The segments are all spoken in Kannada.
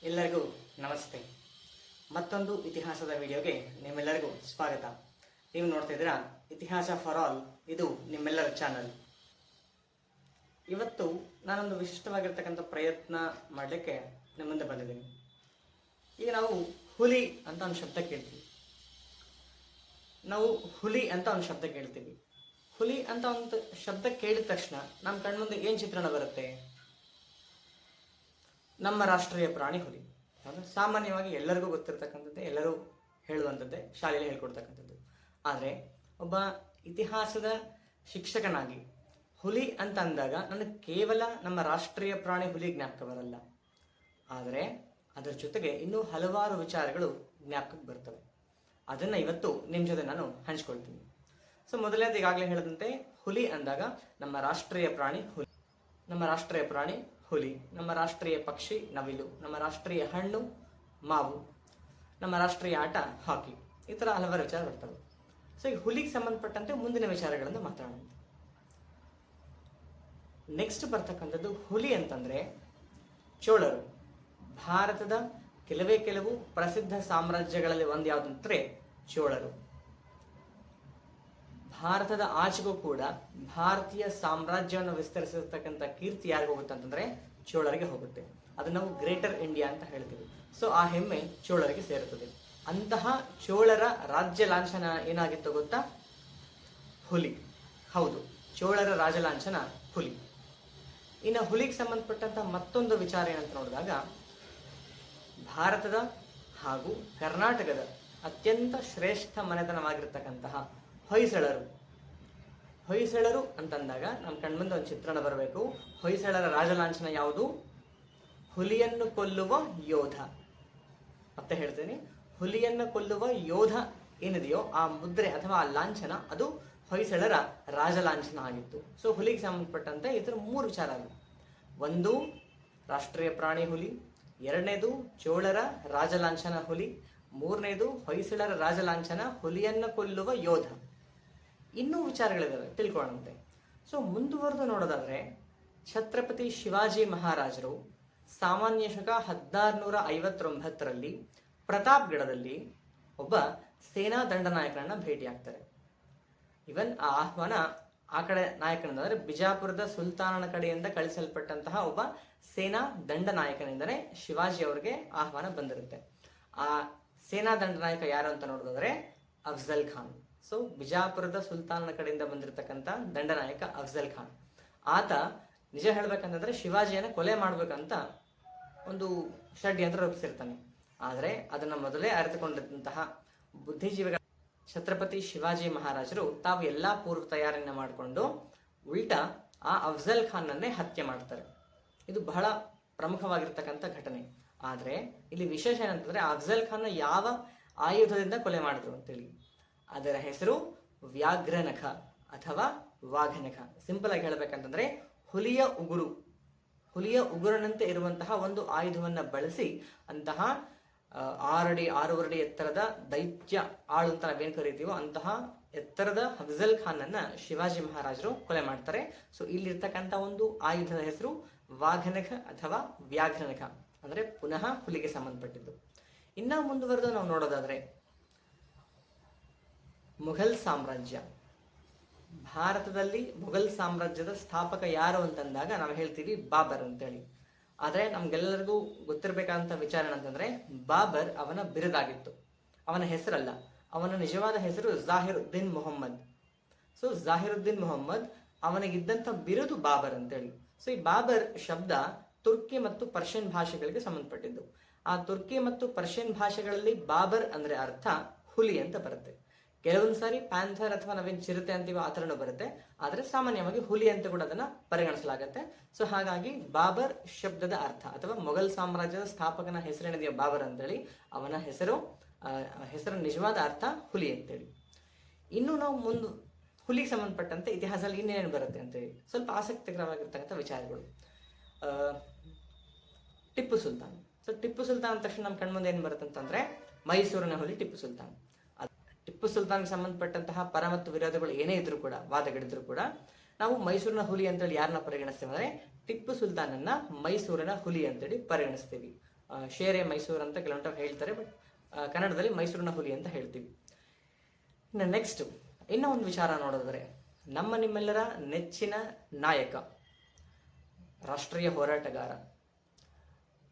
ಎಲ್ಲರಿಗೂ ನಮಸ್ತೆ. ಮತ್ತೊಂದು ಇತಿಹಾಸದ ವಿಡಿಯೋಗೆ ನಿಮ್ಮೆಲ್ಲರಿಗೂ ಸ್ವಾಗತ. ನೀವು ನೋಡ್ತಾ ಇದ್ದೀರಾ ಇತಿಹಾಸ ಫಾರ್ ಆಲ್, ಇದು ನಿಮ್ಮೆಲ್ಲರ ಚಾನಲ್. ಇವತ್ತು ನಾನೊಂದು ವಿಶಿಷ್ಟವಾಗಿರ್ತಕ್ಕಂಥ ಪ್ರಯತ್ನ ಮಾಡಲಿಕ್ಕೆ ನಿಮ್ಮ ಮುಂದೆ ಬಂದಿದ್ದೀನಿ. ಈಗ ನಾವು ಹುಲಿ ಅಂತ ಒಂದು ಶಬ್ದ ಕೇಳ್ತೀವಿ. ಹುಲಿ ಅಂತ ಒಂದು ಶಬ್ದ ಕೇಳಿದ ತಕ್ಷಣ ನಮ್ಮ ಕಣ್ಮುಂದೆ ಏನು ಚಿತ್ರಣ ಬರುತ್ತೆ? ನಮ್ಮ ರಾಷ್ಟ್ರೀಯ ಪ್ರಾಣಿ ಹುಲಿ. ಸಾಮಾನ್ಯವಾಗಿ ಎಲ್ಲರಿಗೂ ಗೊತ್ತಿರತಕ್ಕಂಥದ್ದೇ, ಎಲ್ಲರೂ ಹೇಳುವಂಥದ್ದೇ, ಶಾಲೆಯಲ್ಲಿ ಹೇಳ್ಕೊಡ್ತಕ್ಕಂಥದ್ದು. ಆದರೆ ಒಬ್ಬ ಇತಿಹಾಸದ ಶಿಕ್ಷಕನಾಗಿ ಹುಲಿ ಅಂತ ಅಂದಾಗ ನನಗೆ ಕೇವಲ ನಮ್ಮ ರಾಷ್ಟ್ರೀಯ ಪ್ರಾಣಿ ಹುಲಿ ಜ್ಞಾಪಕ ಬರಲ್ಲ, ಆದರೆ ಅದರ ಜೊತೆಗೆ ಇನ್ನೂ ಹಲವಾರು ವಿಚಾರಗಳು ಜ್ಞಾಪಕಕ್ಕೆ ಬರ್ತವೆ. ಅದನ್ನು ಇವತ್ತು ನಿಮ್ಮ ಜೊತೆ ನಾನು ಹಂಚ್ಕೊಳ್ತೀನಿ. ಸೊ ಮೊದಲನೇದು ಈಗಾಗಲೇ ಹೇಳಿದಂತೆ, ಹುಲಿ ಅಂದಾಗ ನಮ್ಮ ರಾಷ್ಟ್ರೀಯ ಪ್ರಾಣಿ ಹುಲಿ, ನಮ್ಮ ರಾಷ್ಟ್ರೀಯ ಪಕ್ಷಿ ನವಿಲು, ನಮ್ಮ ರಾಷ್ಟ್ರೀಯ ಹಣ್ಣು ಮಾವು, ನಮ್ಮ ರಾಷ್ಟ್ರೀಯ ಆಟ ಹಾಕಿ, ಈ ಥರ ಹಲವಾರು ವಿಚಾರ ಬರ್ತವೆ. ಸೊ ಈ ಹುಲಿಗೆ ಸಂಬಂಧಪಟ್ಟಂತೆ ಮುಂದಿನ ವಿಚಾರಗಳನ್ನು ಮಾತಾಡೋಣ. ನೆಕ್ಸ್ಟ್ ಬರ್ತಕ್ಕಂಥದ್ದು ಹುಲಿ ಅಂತಂದ್ರೆ ಚೋಳರು. ಭಾರತದ ಕೆಲವು ಪ್ರಸಿದ್ಧ ಸಾಮ್ರಾಜ್ಯಗಳಲ್ಲಿ ಒಂದು ಯಾವುದಂದ್ರೆ ಚೋಳರು. ಭಾರತದ ಆಚೆಗೂ ಕೂಡ ಭಾರತೀಯ ಸಾಮ್ರಾಜ್ಯವನ್ನು ವಿಸ್ತರಿಸಿರ್ತಕ್ಕಂಥ ಕೀರ್ತಿ ಯಾರಿಗೆ ಹೋಗುತ್ತೆ ಅಂತಂದ್ರೆ ಚೋಳರಿಗೆ ಹೋಗುತ್ತೆ. ಅದು ನಾವು ಗ್ರೇಟರ್ ಇಂಡಿಯಾ ಅಂತ ಹೇಳ್ತೀವಿ. ಸೊ ಆ ಹೆಮ್ಮೆ ಚೋಳರಿಗೆ ಸೇರುತ್ತದೆ. ಅಂತಹ ಚೋಳರ ರಾಜ್ಯ ಲಾಂಛನ ಏನಾಗಿತ್ತು ಗೊತ್ತಾ? ಹುಲಿ. ಹೌದು, ಚೋಳರ ರಾಜ ಲಾಂಛನ ಹುಲಿ. ಇನ್ನು ಹುಲಿಗೆ ಸಂಬಂಧಪಟ್ಟಂತ ಮತ್ತೊಂದು ವಿಚಾರ ಏನಂತ ನೋಡಿದಾಗ, ಭಾರತದ ಹಾಗೂ ಕರ್ನಾಟಕದ ಅತ್ಯಂತ ಶ್ರೇಷ್ಠ ಮನೆತನವಾಗಿರ್ತಕ್ಕಂತಹ ಹೊಯ್ಸಳರು ಅಂತಂದಾಗ ನಮ್ಮ ಕಣ್ಮುಂದೆ ಒಂದು ಚಿತ್ರಣ ಬರಬೇಕು. ಹೊಯ್ಸಳರ ರಾಜಲಾಂಛನ ಯಾವುದು? ಹುಲಿಯನ್ನು ಕೊಲ್ಲುವ ಯೋಧ. ಮತ್ತೆ ಹೇಳ್ತೇನೆ, ಹುಲಿಯನ್ನು ಕೊಲ್ಲುವ ಯೋಧ ಏನಿದೆಯೋ ಆ ಮುದ್ರೆ ಅಥವಾ ಆ ಲಾಂಛನ ಅದು ಹೊಯ್ಸಳರ ರಾಜಲಾಂಛನ ಆಗಿತ್ತು. ಸೊ ಹುಲಿಗೆ ಸಂಬಂಧಪಟ್ಟಂತೆ ಈ ಥರ 3 ವಿಚಾರ ಆಗಿದೆ. ಒಂದು, ರಾಷ್ಟ್ರೀಯ ಪ್ರಾಣಿ ಹುಲಿ. ಎರಡನೇದು, ಚೋಳರ ರಾಜಲಾಂಛನ ಹುಲಿ. ಮೂರನೇದು, ಹೊಯ್ಸಳರ ರಾಜಲಾಂಛನ ಹುಲಿಯನ್ನು ಕೊಲ್ಲುವ ಯೋಧ. ಇನ್ನೂ ವಿಚಾರಗಳಿದ್ದಾವೆ, ತಿಳ್ಕೊಳ್ಳಂತೆ. ಸೊ ಮುಂದುವರೆದು ನೋಡೋದಾದ್ರೆ, ಛತ್ರಪತಿ ಶಿವಾಜಿ ಮಹಾರಾಜರು ಸಾಮಾನ್ಯ ಶಕ 1659ರಲ್ಲಿ ಪ್ರತಾಪ್ಗಢದಲ್ಲಿ ಒಬ್ಬ ಸೇನಾ ದಂಡನಾಯಕನನ್ನ ಭೇಟಿಯಾಗ್ತಾರೆ. ಇವನ್ ಆ ಆಹ್ವಾನ ಆ ಕಡೆ ನಾಯಕನಿಂದ, ಬಿಜಾಪುರದ ಸುಲ್ತಾನನ ಕಡೆಯಿಂದ ಕಳಿಸಲ್ಪಟ್ಟಂತಹ ಒಬ್ಬ ಸೇನಾ ದಂಡನಾಯಕನಿಂದನೇ ಶಿವಾಜಿ ಅವರಿಗೆ ಆಹ್ವಾನ ಬಂದಿರುತ್ತೆ. ಆ ಸೇನಾ ದಂಡನಾಯಕ ಯಾರು ಅಂತ ನೋಡೋದಾದ್ರೆ ಅಫ್ಜಲ್ ಖಾನ್. ಸೊ ಬಿಜಾಪುರದ ಸುಲ್ತಾನನ ಕಡೆಯಿಂದ ಬಂದಿರತಕ್ಕಂಥ ದಂಡನಾಯಕ ಅಫ್ಜಲ್ ಖಾನ್. ಆತ ನಿಜ ಹೇಳ್ಬೇಕಂತಂದ್ರೆ ಶಿವಾಜಿಯನ್ನು ಕೊಲೆ ಮಾಡ್ಬೇಕಂತ ಒಂದು ಷಡ್ಯಂತ್ರ ರೂಪಿಸಿರ್ತಾನೆ. ಆದರೆ ಅದನ್ನ ಮೊದಲೇ ಅರಿತುಕೊಂಡಿದ್ದಂತಹ ಬುದ್ಧಿಜೀವಿಗಳ ಛತ್ರಪತಿ ಶಿವಾಜಿ ಮಹಾರಾಜರು ತಾವು ಎಲ್ಲಾ ಪೂರ್ವ ತಯಾರಿಯನ್ನ ಮಾಡಿಕೊಂಡು ಉಲ್ಟಾ ಆ ಅಫ್ಜಲ್ ಖಾನ್ನನ್ನೇ ಹತ್ಯೆ ಮಾಡ್ತಾರೆ. ಇದು ಬಹಳ ಪ್ರಮುಖವಾಗಿರ್ತಕ್ಕಂಥ ಘಟನೆ. ಆದ್ರೆ ಇಲ್ಲಿ ವಿಶೇಷ ಏನಂತಂದ್ರೆ, ಅಫ್ಜಲ್ ಖಾನ್ ಯಾವ ಆಯುಧದಿಂದ ಕೊಲೆ ಮಾಡಿದ್ರು ಅಂತೇಳಿ. ಅದರ ಹೆಸರು ವ್ಯಾಘ್ರನಖ ಅಥವಾ ವಾಘನಖ. ಸಿಂಪಲ್ ಆಗಿ ಹೇಳ್ಬೇಕಂತಂದ್ರೆ ಹುಲಿಯ ಉಗುರನಂತೆ ಇರುವಂತಹ ಒಂದು ಆಯುಧವನ್ನ ಬಳಸಿ ಅಂತಹ 6 ಅಡಿ 6 ಅಡಿ ಎತ್ತರದ ದೈತ್ಯ ಆಳು ಅಂತ ನಾವೇನ್ ಕರಿತೀವೋ ಅಂತಹ ಎತ್ತರದ ಅಫ್ಜಲ್ ಖಾನ್ ಅನ್ನ ಶಿವಾಜಿ ಮಹಾರಾಜರು ಕೊಲೆ ಮಾಡ್ತಾರೆ. ಸೊ ಇಲ್ಲಿರ್ತಕ್ಕಂಥ ಒಂದು ಆಯುಧದ ಹೆಸರು ವಾಘನಖ ಅಥವಾ ವ್ಯಾಘ್ರನಖ, ಅಂದ್ರೆ ಪುನಃ ಹುಲಿಗೆ ಸಂಬಂಧಪಟ್ಟಿದ್ದು. ಇನ್ನ ಮುಂದುವರೆದು ನಾವು ನೋಡೋದಾದ್ರೆ, ಮುಘಲ್ ಸಾಮ್ರಾಜ್ಯ. ಭಾರತದಲ್ಲಿ ಮುಘಲ್ ಸಾಮ್ರಾಜ್ಯದ ಸ್ಥಾಪಕ ಯಾರು ಅಂತಂದಾಗ ನಾವು ಹೇಳ್ತೀವಿ ಬಾಬರ್ ಅಂತೇಳಿ. ಆದ್ರೆ ನಮ್ಗೆಲ್ಲರಿಗೂ ಗೊತ್ತಿರಬೇಕಾದಂತ ವಿಚಾರ ಏನಂತಂದ್ರೆ, ಬಾಬರ್ ಅವನ ಬಿರುದಾಗಿತ್ತು, ಅವನ ಹೆಸರಲ್ಲ. ಅವನ ನಿಜವಾದ ಹೆಸರು ಜಾಹಿರುದ್ದೀನ್ ಮೊಹಮ್ಮದ್. ಸೊ ಜಾಹಿರುದ್ದೀನ್ ಮೊಹಮ್ಮದ್ ಅವನಿಗಿದ್ದಂತ ಬಿರುದು ಬಾಬರ್ ಅಂತೇಳಿ. ಸೊ ಈ ಬಾಬರ್ ಶಬ್ದ ತುರ್ಕಿ ಮತ್ತು ಪರ್ಷಿಯನ್ ಭಾಷೆಗಳಿಗೆ ಸಂಬಂಧಪಟ್ಟಿದ್ದು. ಆ ತುರ್ಕಿ ಮತ್ತು ಪರ್ಷಿಯನ್ ಭಾಷೆಗಳಲ್ಲಿ ಬಾಬರ್ ಅಂದ್ರೆ ಅರ್ಥ ಹುಲಿ ಅಂತ ಬರುತ್ತೆ. ಕೆಲವೊಂದು ಸಾರಿ ಪ್ಯಾಂಥರ್ ಅಥವಾ ನಾವೇನ್ ಚಿರತೆ ಅಂತೀವೋ ಆ ಥರನೂ ಬರುತ್ತೆ. ಆದ್ರೆ ಸಾಮಾನ್ಯವಾಗಿ ಹುಲಿ ಅಂತ ಕೂಡ ಅದನ್ನ ಪರಿಗಣಿಸಲಾಗುತ್ತೆ. ಸೊ ಹಾಗಾಗಿ ಬಾಬರ್ ಶಬ್ದದ ಅರ್ಥ ಅಥವಾ ಮೊಘಲ್ ಸಾಮ್ರಾಜ್ಯದ ಸ್ಥಾಪಕನ ಹೆಸರೇನಿದೆಯೋ ಬಾಬರ್ ಅಂತೇಳಿ, ಅವನ ಹೆಸರ ನಿಜವಾದ ಅರ್ಥ ಹುಲಿ ಅಂತೇಳಿ. ಇನ್ನು ನಾವು ಹುಲಿಗೆ ಸಂಬಂಧಪಟ್ಟಂತೆ ಇತಿಹಾಸದಲ್ಲಿ ಇನ್ನೇನು ಬರುತ್ತೆ ಅಂತೇಳಿ ಸ್ವಲ್ಪ ಆಸಕ್ತಿಕರವಾಗಿರ್ತಕ್ಕಂಥ ವಿಚಾರಗಳು. ಟಿಪ್ಪು ಸುಲ್ತಾನ್. ಸೊ ಟಿಪ್ಪು ಸುಲ್ತಾನ್ ಅಂದ ತಕ್ಷಣ ನಮ್ಮ ಕಣ್ಮುಂದೆ ಏನ್ ಬರುತ್ತೆ ಅಂತಂದ್ರೆ, ಮೈಸೂರಿನ ಹುಲಿ ಟಿಪ್ಪು ಸುಲ್ತಾನ್. ಟಿಪ್ಪು ಸುಲ್ತಾನ್ಗೆ ಸಂಬಂಧಪಟ್ಟಂತಹ ಪರ ಮತ್ತು ವಿರೋಧಗಳು ಏನೇ ಇದ್ರು ಕೂಡ, ವಾದಗಳಿದ್ರು ಕೂಡ, ನಾವು ಮೈಸೂರಿನ ಹುಲಿ ಅಂತೇಳಿ ಯಾರನ್ನ ಪರಿಗಣಿಸ್ತೇವೆ ಅಂದ್ರೆ ಟಿಪ್ಪು ಸುಲ್ತಾನನ್ನ ಮೈಸೂರಿನ ಹುಲಿ ಅಂತೇಳಿ ಪರಿಗಣಿಸ್ತೀವಿ. ಶೇರೆ ಮೈಸೂರು ಅಂತ ಕೆಲವೊಂದು ಹೇಳ್ತಾರೆ, ಬಟ್ ಕನ್ನಡದಲ್ಲಿ ಮೈಸೂರಿನ ಹುಲಿ ಅಂತ ಹೇಳ್ತೀವಿ. ಇನ್ನು ನೆಕ್ಸ್ಟ್ ಇನ್ನೂ ಒಂದು ವಿಚಾರ ನೋಡಿದ್ರೆ, ನಮ್ಮ ನಿಮ್ಮೆಲ್ಲರ ನೆಚ್ಚಿನ ನಾಯಕ, ರಾಷ್ಟ್ರೀಯ ಹೋರಾಟಗಾರ,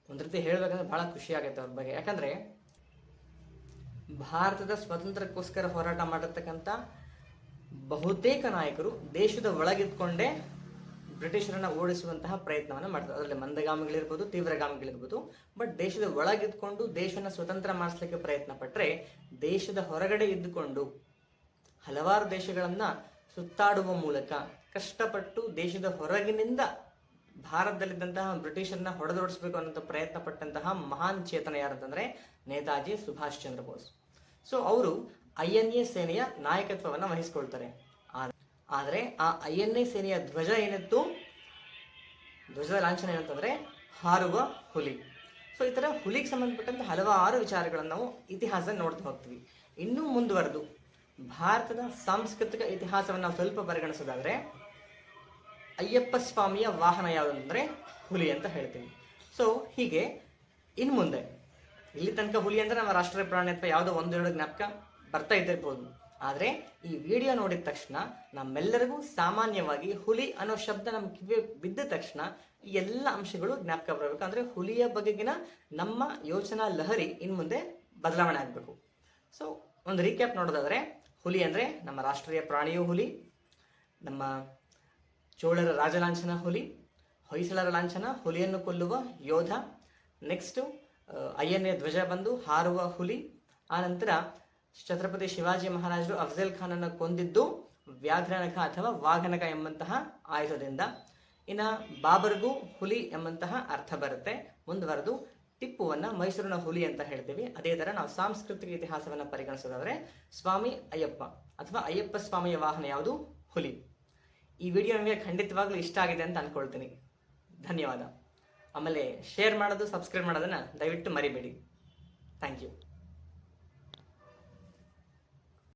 ಒಂದು ರೀತಿ ಹೇಳ್ಬೇಕಂದ್ರೆ ಬಹಳ ಖುಷಿ ಆಗುತ್ತೆ ಅವ್ರ ಬಗ್ಗೆ. ಯಾಕಂದ್ರೆ ಭಾರತದ ಸ್ವಾತಂತ್ರ್ಯಕ್ಕೋಸ್ಕರ ಹೋರಾಟ ಮಾಡಿರ್ತಕ್ಕಂಥ ಬಹುತೇಕ ನಾಯಕರು ದೇಶದ ಒಳಗಿದ್ಕೊಂಡೇ ಬ್ರಿಟಿಷರನ್ನ ಓಡಿಸುವಂತಹ ಪ್ರಯತ್ನವನ್ನು ಮಾಡ್ತಾರೆ. ಅದರಲ್ಲಿ ಮಂದಗಾಮಿಗಳಿರ್ಬೋದು, ತೀವ್ರಗಾಮಿಗಳಿರ್ಬೋದು. ಬಟ್ ದೇಶದ ಒಳಗಿದ್ಕೊಂಡು ದೇಶನ ಸ್ವತಂತ್ರ ಮಾಡಿಸ್ಲಿಕ್ಕೆ ಪ್ರಯತ್ನ ಪಟ್ಟರೆ, ದೇಶದ ಹೊರಗಡೆ ಇದ್ದುಕೊಂಡು ಹಲವಾರು ದೇಶಗಳನ್ನ ಸುತ್ತಾಡುವ ಮೂಲಕ ಕಷ್ಟಪಟ್ಟು ದೇಶದ ಹೊರಗಿನಿಂದ ಭಾರತದಲ್ಲಿದ್ದಂತಹ ಬ್ರಿಟಿಷರನ್ನ ಹೊಡೆದೋಡಿಸ್ಬೇಕು ಅನ್ನೋ ಪ್ರಯತ್ನ ಪಟ್ಟಂತಹ ಮಹಾನ್ ಚೇತನ ಯಾರಂತಂದ್ರೆ ನೇತಾಜಿ ಸುಭಾಷ್ ಚಂದ್ರ ಬೋಸ್. ಸೊ ಅವರು INA ಸೇನೆಯ ನಾಯಕತ್ವವನ್ನು ವಹಿಸ್ಕೊಳ್ತಾರೆ. ಆದರೆ ಆ INA ಸೇನೆಯ ಧ್ವಜ ಏನಿತ್ತು, ಧ್ವಜದ ಲಾಂಛನ ಏನಂತಂದ್ರೆ ಹಾರುವ ಹುಲಿ. ಸೊ ಈ ತರ ಹುಲಿಗೆ ಸಂಬಂಧಪಟ್ಟಂತ ಹಲವಾರು ವಿಚಾರಗಳನ್ನು ನಾವು ಇತಿಹಾಸದಲ್ಲಿ ನೋಡ್ತಾ ಹೋಗ್ತೀವಿ. ಇನ್ನೂ ಮುಂದುವರೆದು ಭಾರತದ ಸಾಂಸ್ಕೃತಿಕ ಇತಿಹಾಸವನ್ನು ನಾವು ಸ್ವಲ್ಪ ಪರಿಗಣಿಸೋದಾದ್ರೆ, ಅಯ್ಯಪ್ಪ ಸ್ವಾಮಿಯ ವಾಹನ ಯಾವುದಂದ್ರೆ ಹುಲಿ ಅಂತ ಹೇಳ್ತೀವಿ. ಸೊ ಹೀಗೆ ಇನ್ನು ಮುಂದೆ ಇಲ್ಲಿ ತನಕ ಹುಲಿ ಅಂದ್ರೆ ನಮ್ಮ ರಾಷ್ಟ್ರೀಯ ಪ್ರಾಣಿ ಅಥವಾ ಯಾವುದೋ ಒಂದೆರಡು ಜ್ಞಾಪಕ ಬರ್ತಾ ಇದ್ದಿರ್ಬೋದು. ಆದರೆ ಈ ವಿಡಿಯೋ ನೋಡಿದ ತಕ್ಷಣ ನಮ್ಮೆಲ್ಲರಿಗೂ ಸಾಮಾನ್ಯವಾಗಿ ಹುಲಿ ಅನ್ನೋ ಶಬ್ದ ನಮ್ಮ ಕಿವಿ ಬಿದ್ದ ತಕ್ಷಣ ಈ ಎಲ್ಲ ಅಂಶಗಳು ಜ್ಞಾಪಕ ಬರಬೇಕು. ಅಂದ್ರೆ ಹುಲಿಯ ಬಗೆಗಿನ ನಮ್ಮ ಯೋಚನಾ ಲಹರಿ ಇನ್ನು ಮುಂದೆ ಬದಲಾವಣೆ ಆಗಬೇಕು. ಸೊ ಒಂದು ರೀಕ್ಯಾಪ್ ನೋಡೋದಾದ್ರೆ, ಹುಲಿ ಅಂದ್ರೆ ನಮ್ಮ ರಾಷ್ಟ್ರೀಯ ಪ್ರಾಣಿಯೂ ಹುಲಿ, ನಮ್ಮ ಚೋಳರ ರಾಜಲಾಂಛನ ಹುಲಿ, ಹೊಯ್ಸಳರ ಲಾಂಛನ ಹುಲಿಯನ್ನು ಕೊಲ್ಲುವ ಯೋಧ, ನೆಕ್ಸ್ಟ್ INA ಧ್ವಜ ಬಂದು ಹಾರುವ ಹುಲಿ, ಆನಂತರ ಛತ್ರಪತಿ ಶಿವಾಜಿ ಮಹಾರಾಜರು ಅಫ್ಜಲ್ ಖಾನನ್ನು ಕೊಂದಿದ್ದು ವ್ಯಾಘ್ರನಖ ಅಥವಾ ವಾಘನಖ ಎಂಬಂತಹ ಆಯುಧದಿಂದ. ಇನ್ನು ಬಾಬರ್ಗೂ ಹುಲಿ ಎಂಬಂತಹ ಅರ್ಥ ಬರುತ್ತೆ. ಮುಂದುವರೆದು ಟಿಪ್ಪುವನ್ನ ಮೈಸೂರಿನ ಹುಲಿ ಅಂತ ಹೇಳ್ತೀವಿ. ಅದೇ ತರ ನಾವು ಸಾಂಸ್ಕೃತಿಕ ಇತಿಹಾಸವನ್ನ ಪರಿಗಣಿಸೋದಾದ್ರೆ ಸ್ವಾಮಿ ಅಯ್ಯಪ್ಪ ಅಥವಾ ಅಯ್ಯಪ್ಪ ಸ್ವಾಮಿಯ ವಾಹನ ಯಾವುದು? ಹುಲಿ. ಈ ವಿಡಿಯೋ ನಿಮಗೆ ಖಂಡಿತವಾಗ್ಲೂ ಇಷ್ಟ ಆಗಿದೆ ಅಂತ ಅನ್ಕೊಳ್ತೀನಿ. ಧನ್ಯವಾದ. ಆಮೇಲೆ ಶೇರ್ ಮಾಡೋದು, ಸಬ್ಸ್ಕ್ರೈಬ್ ಮಾಡೋದನ್ನ ದಯವಿಟ್ಟು ಮರಿಬೇಡಿ. Thank you.